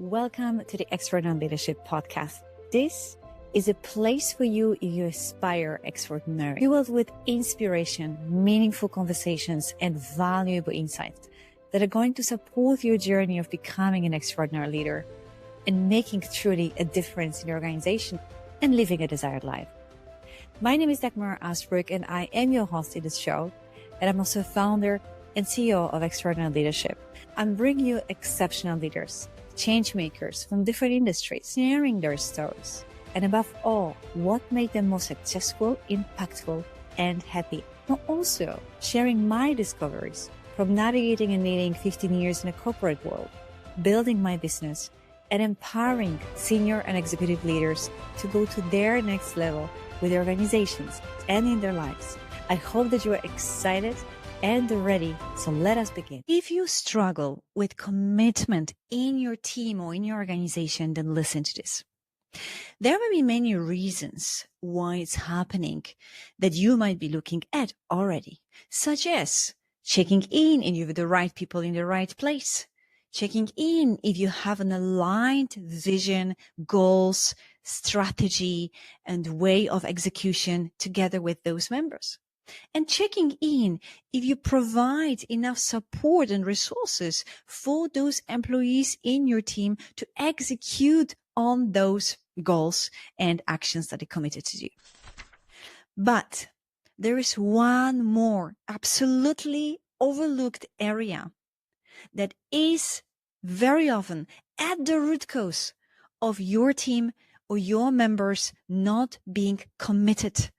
Welcome to the Extraordinary Leadership Podcast. This is a place for you if you aspire extraordinary, fueled with inspiration, meaningful conversations, and valuable insights that are going to support your journey of becoming an extraordinary leader and making truly a difference in your organization and living a desired life. My name is Dagmara Asbreuk, and I am your host in this show, and I'm also founder and CEO of Extraordinary Leadership. I'm bringing you exceptional leaders, change makers from different industries, sharing their stories, and above all, what made them most successful, impactful, and happy. But also sharing my discoveries from navigating and leading 15 years in a corporate world, building my business, and empowering senior and executive leaders to go to their next level with their organizations and in their lives. I hope that you are excited and ready, so let us begin. If you struggle with commitment in your team or in your organization, then listen to this. There may be many reasons why it's happening that you might be looking at already, such as checking in if you have the right people in the right place, checking in if you have an aligned vision, goals, strategy, and way of execution together with those members. And checking in if you provide enough support and resources for those employees in your team to execute on those goals and actions that they committed to do. But there is one more absolutely overlooked area that is very often at the root cause of your team or your members not being committed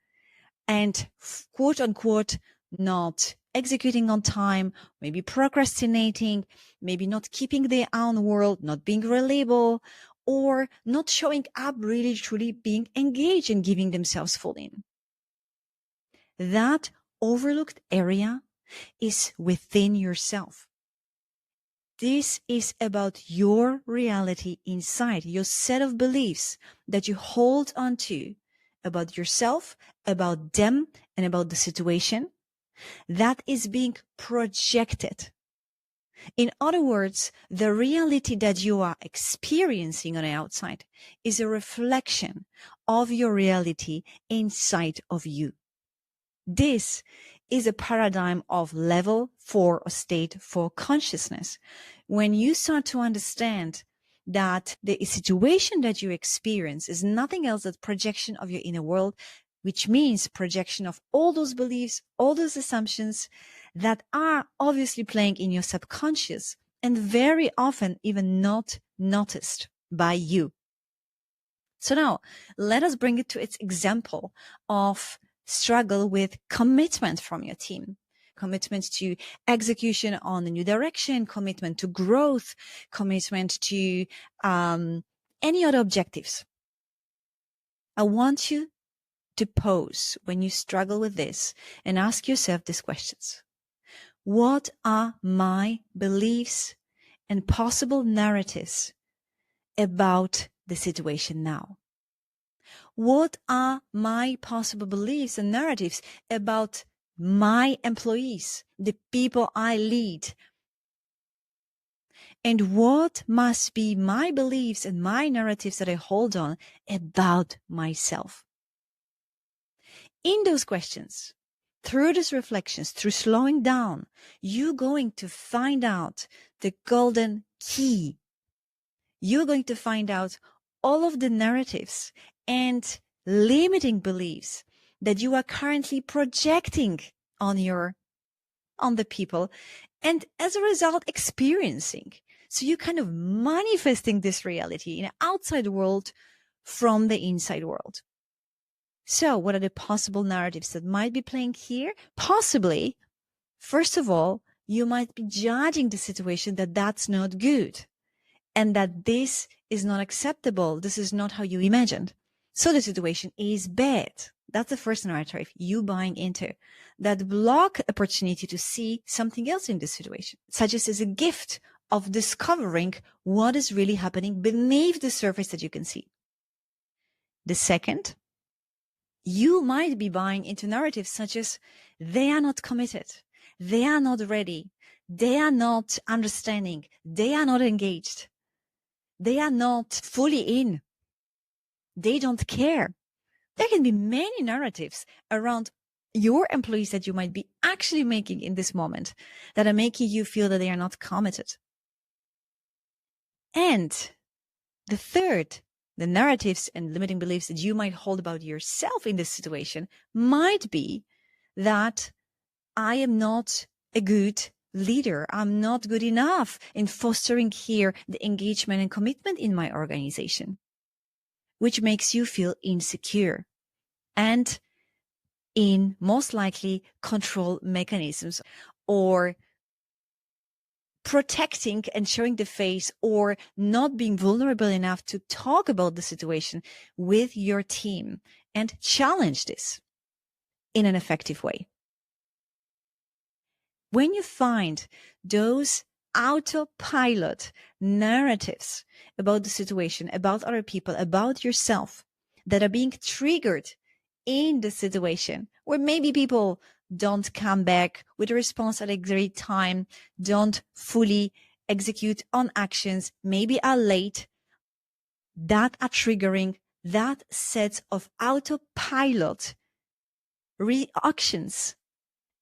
and quote unquote, not executing on time, maybe procrastinating, maybe not keeping their own word, not being reliable, or not showing up really truly being engaged and giving themselves full in. That overlooked area is within yourself. This is about your reality inside, your set of beliefs that you hold on to about yourself, about them, and about the situation that is being projected. In other words, the reality that you are experiencing on the outside is a reflection of your reality inside of you. This is a paradigm of level 4 or state 4 consciousness. When you start to understand that the situation that you experience is nothing else than projection of your inner world, which means projection of all those beliefs, all those assumptions that are obviously playing in your subconscious and very often even not noticed by you. So now let us bring it to its example of struggle with commitment from your team. Commitment to execution on a new direction, commitment to growth, commitment to any other objectives. I want you to pause when you struggle with this and ask yourself these questions. What are my beliefs and possible narratives about the situation now? What are my possible beliefs and narratives about my employees, the people I lead? And what must be my beliefs and my narratives that I hold on about myself? In those questions, through these reflections, through slowing down, you're going to find out the golden key. You're going to find out all of the narratives and limiting beliefs that you are currently projecting on the people, and as a result experiencing. So you're kind of manifesting this reality in the outside world from the inside world. So what are the possible narratives that might be playing here? Possibly, first of all, you might be judging the situation that that's not good and that this is not acceptable. This is not how you imagined. So the situation is bad. That's the first narrative you buying into that block opportunity to see something else in this situation, such as a gift of discovering what is really happening beneath the surface that you can see. The second, you might be buying into narratives such as they are not committed, they are not ready, they are not understanding, they are not engaged. They are not fully in. They don't care. There can be many narratives around your employees that you might be actually making in this moment that are making you feel that they are not committed. And the third, the narratives and limiting beliefs that you might hold about yourself in this situation might be that I am not a good leader. I'm not good enough in fostering here the engagement and commitment in my organization, which makes you feel insecure and in most likely control mechanisms or protecting and showing the face or not being vulnerable enough to talk about the situation with your team and challenge this in an effective way. When you find those autopilot narratives about the situation, about other people, about yourself that are being triggered in the situation, where maybe people don't come back with a response at a great time, don't fully execute on actions, maybe are late, that are triggering that set of autopilot reactions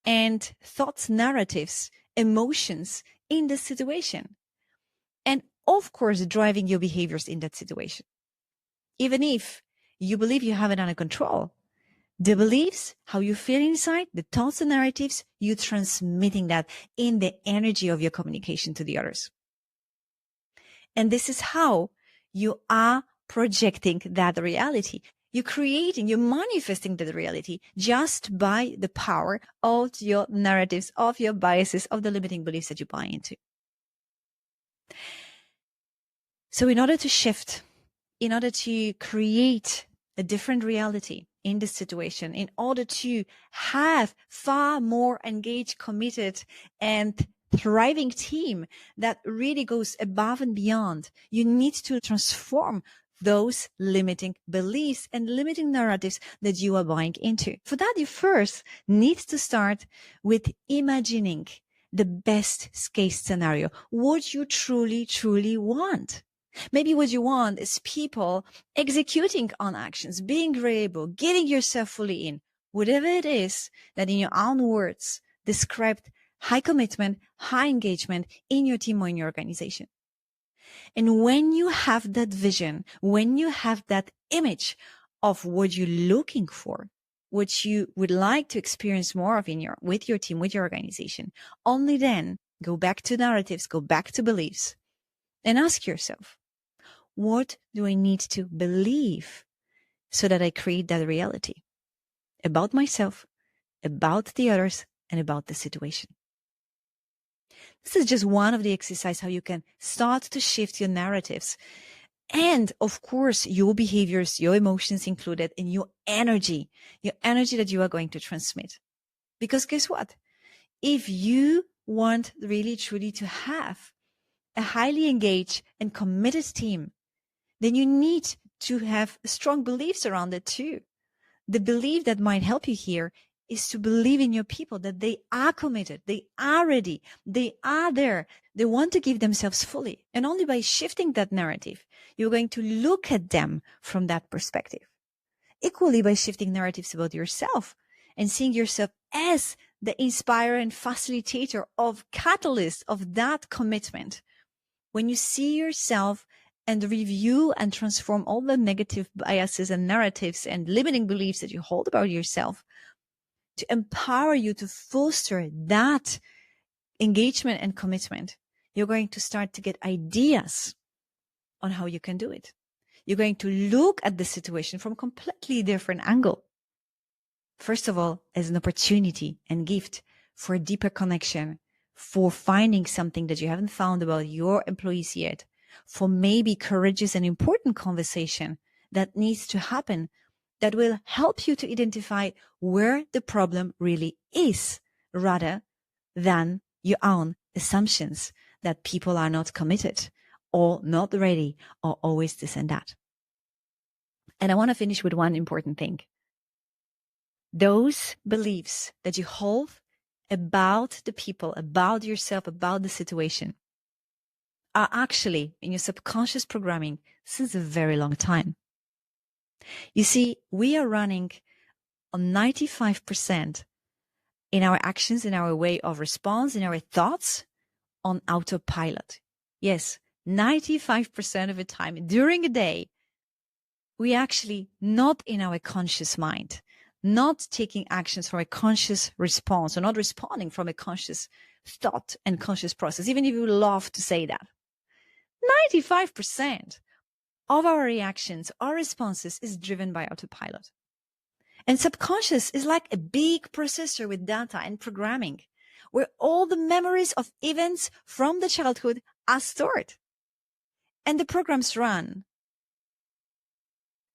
and thoughts, narratives, emotions in the situation. And of course, driving your behaviors in that situation. Even if you believe you have it under control, the beliefs, how you feel inside, the thoughts and narratives, you transmitting that in the energy of your communication to the others. And this is how you are projecting that reality. You're manifesting that reality just by the power of your narratives, of your biases, of the limiting beliefs that you buy into. So in order to shift, in order to create a different reality in this situation, in order to have far more engaged, committed, and thriving team that really goes above and beyond, you need to transform those limiting beliefs and limiting narratives that you are buying into. For that, you first need to start with imagining the best case scenario, what you truly, truly want. Maybe what you want is people executing on actions, being reliable, getting yourself fully in, whatever it is that in your own words described high commitment, high engagement in your team or in your organization. And when you have that vision, when you have that image of what you're looking for, what you would like to experience more of with your team, with your organization, only then go back to narratives, go back to beliefs and ask yourself, what do I need to believe so that I create that reality about myself, about the others, and about the situation? This is just one of the exercises how you can start to shift your narratives. And of course, your behaviors, your emotions included, and your energy that you are going to transmit. Because guess what? If you want really truly to have a highly engaged and committed team, then you need to have strong beliefs around it too. The belief that might help you here is to believe in your people, that they are committed, they are ready, they are there, they want to give themselves fully. And only by shifting that narrative, you're going to look at them from that perspective. Equally by shifting narratives about yourself and seeing yourself as the inspirer and facilitator of catalyst of that commitment. When you see yourself and review and transform all the negative biases and narratives and limiting beliefs that you hold about yourself to empower you to foster that engagement and commitment, you're going to start to get ideas on how you can do it. You're going to look at the situation from a completely different angle. First of all, as an opportunity and gift for a deeper connection, for finding something that you haven't found about your employees yet, for maybe courageous and important conversation that needs to happen that will help you to identify where the problem really is, rather than your own assumptions that people are not committed or not ready or always this and that. And I want to finish with one important thing. Those beliefs that you hold about the people, about yourself, about the situation are actually in your subconscious programming since a very long time. You see, we are running on 95% in our actions, in our way of response, in our thoughts on autopilot. Yes, 95% of the time during a day, we actually not in our conscious mind, not taking actions from a conscious response or not responding from a conscious thought and conscious process, even if you love to say that. 95% of our reactions, our responses is driven by autopilot. And subconscious is like a big processor with data and programming, where all the memories of events from the childhood are stored. And the programs run.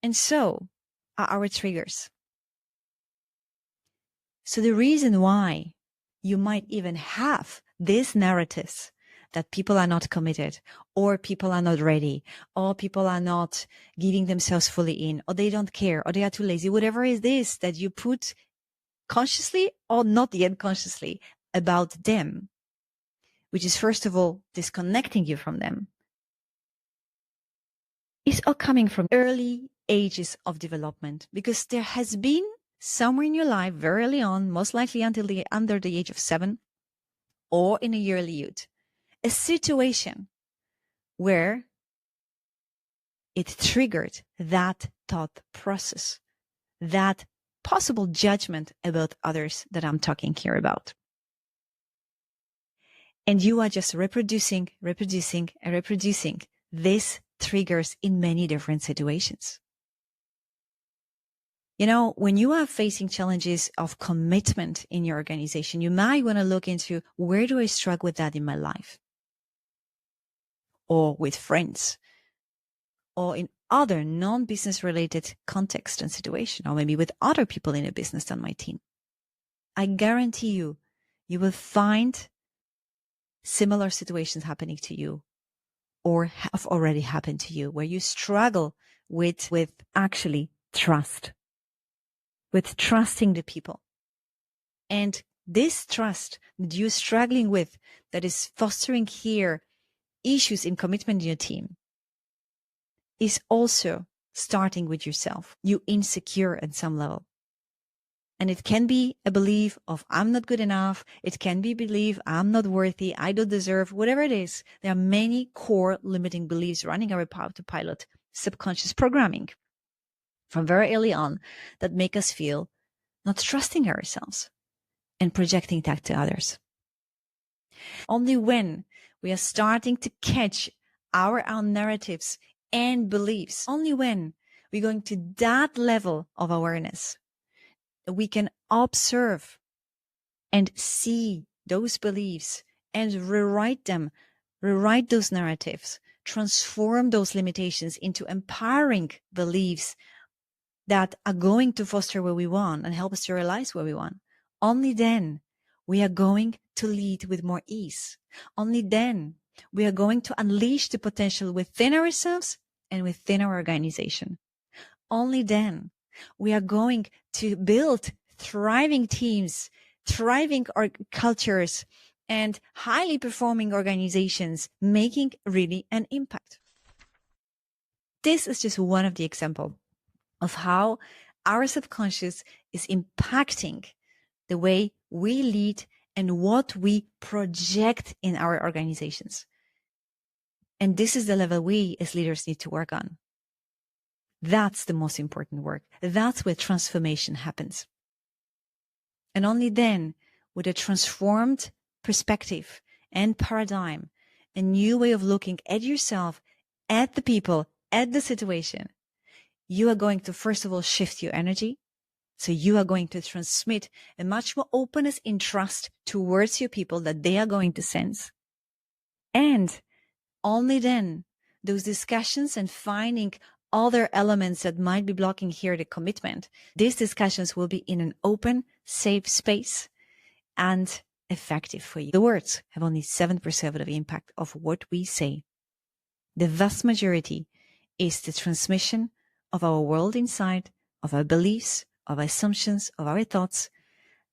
And so are our triggers. So the reason why you might even have these narratives that people are not committed, or people are not ready, or people are not giving themselves fully in, or they don't care, or they are too lazy, whatever it is that you put consciously or not yet consciously about them, which is first of all disconnecting you from them, is all coming from early ages of development, because there has been somewhere in your life very early on, most likely under the age of 7 or in a early youth, a situation where it triggered that thought process, that possible judgment about others that I'm talking here about. And you are just reproducing these triggers in many different situations. You know, when you are facing challenges of commitment in your organization, you might want to look into, where do I struggle with that in my life? Or with friends, or in other non-business related context and situation, or maybe with other people in a business than my team. I guarantee you, you will find similar situations happening to you, or have already happened to you, where you struggle with actually trust, with trusting the people. And this trust that you're struggling with, that is fostering here issues in commitment in your team, is also starting with yourself. You insecure at some level. And it can be a belief of, I'm not good enough. It can be a belief, I'm not worthy, I don't deserve, whatever it is. There are many core limiting beliefs running our autopilot subconscious programming from very early on that make us feel not trusting ourselves and projecting that to others. Only when we are starting to catch our own narratives and beliefs, only when we're going to that level of awareness, we can observe and see those beliefs and rewrite them, rewrite those narratives, transform those limitations into empowering beliefs that are going to foster what we want and help us to realize what we want. Only then we are going to lead with more ease. Only then we are going to unleash the potential within ourselves and within our organization. Only then we are going to build thriving teams, thriving cultures, and highly performing organizations, making really an impact. This is just one of the examples of how our subconscious is impacting the way we lead and what we project in our organizations. And this is the level we as leaders need to work on. That's the most important work. That's where transformation happens. And only then, with a transformed perspective and paradigm, a new way of looking at yourself, at the people, at the situation, you are going to, first of all, shift your energy. So you are going to transmit a much more openness in trust towards your people that they are going to sense. And only then, those discussions and finding other elements that might be blocking here the commitment, these discussions will be in an open, safe space and effective for you. The words have only 7% of the impact of what we say. The vast majority is the transmission of our world inside, of our beliefs, of our assumptions, of our thoughts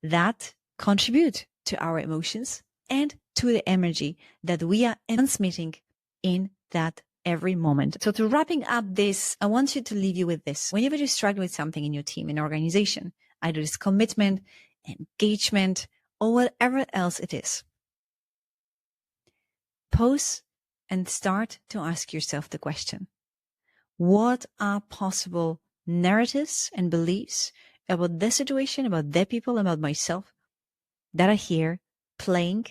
that contribute to our emotions and to the energy that we are transmitting in that every moment. So to wrapping up this, I want you to leave you with this. Whenever you struggle with something in your team, in organization, either it's commitment, engagement, or whatever else it is, pause and start to ask yourself the question: what are possible narratives and beliefs about this situation, about their people, about myself that are here playing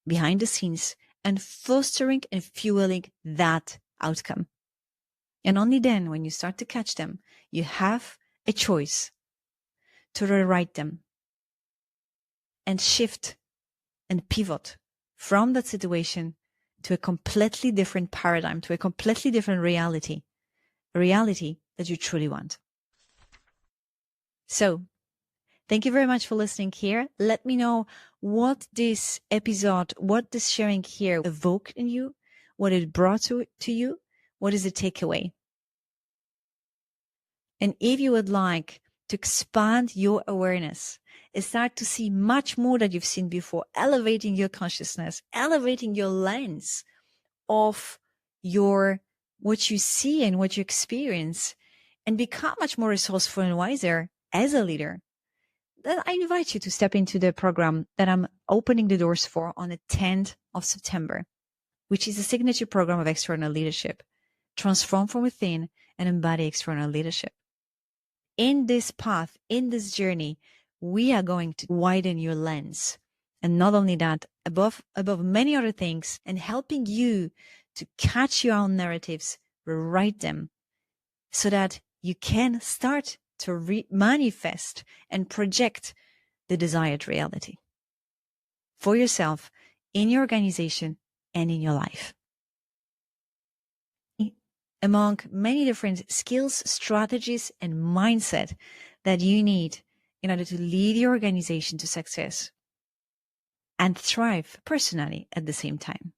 behind the scenes and fostering and fueling that outcome? And only then, when you start to catch them, you have a choice to rewrite them and shift and pivot from that situation to a completely different paradigm, to a completely different reality, a reality that you truly want. So, thank you very much for listening here. Let me know what this episode, what this sharing here evoked in you, what it brought to you, what is the takeaway? And if you would like to expand your awareness and start to see much more that you've seen before, elevating your consciousness, elevating your lens of what you see and what you experience, and become much more resourceful and wiser as a leader, then I invite you to step into the program that I'm opening the doors for on the 10th of September, which is a signature program of extraordinary leadership. Transform from within and embody extraordinary leadership. In this path, in this journey, we are going to widen your lens. And not only that, above many other things, and helping you to catch your own narratives, rewrite them, so that you can start to manifest and project the desired reality for yourself, in your organization, and in your life. Among many different skills, strategies, and mindset that you need in order to lead your organization to success and thrive personally at the same time.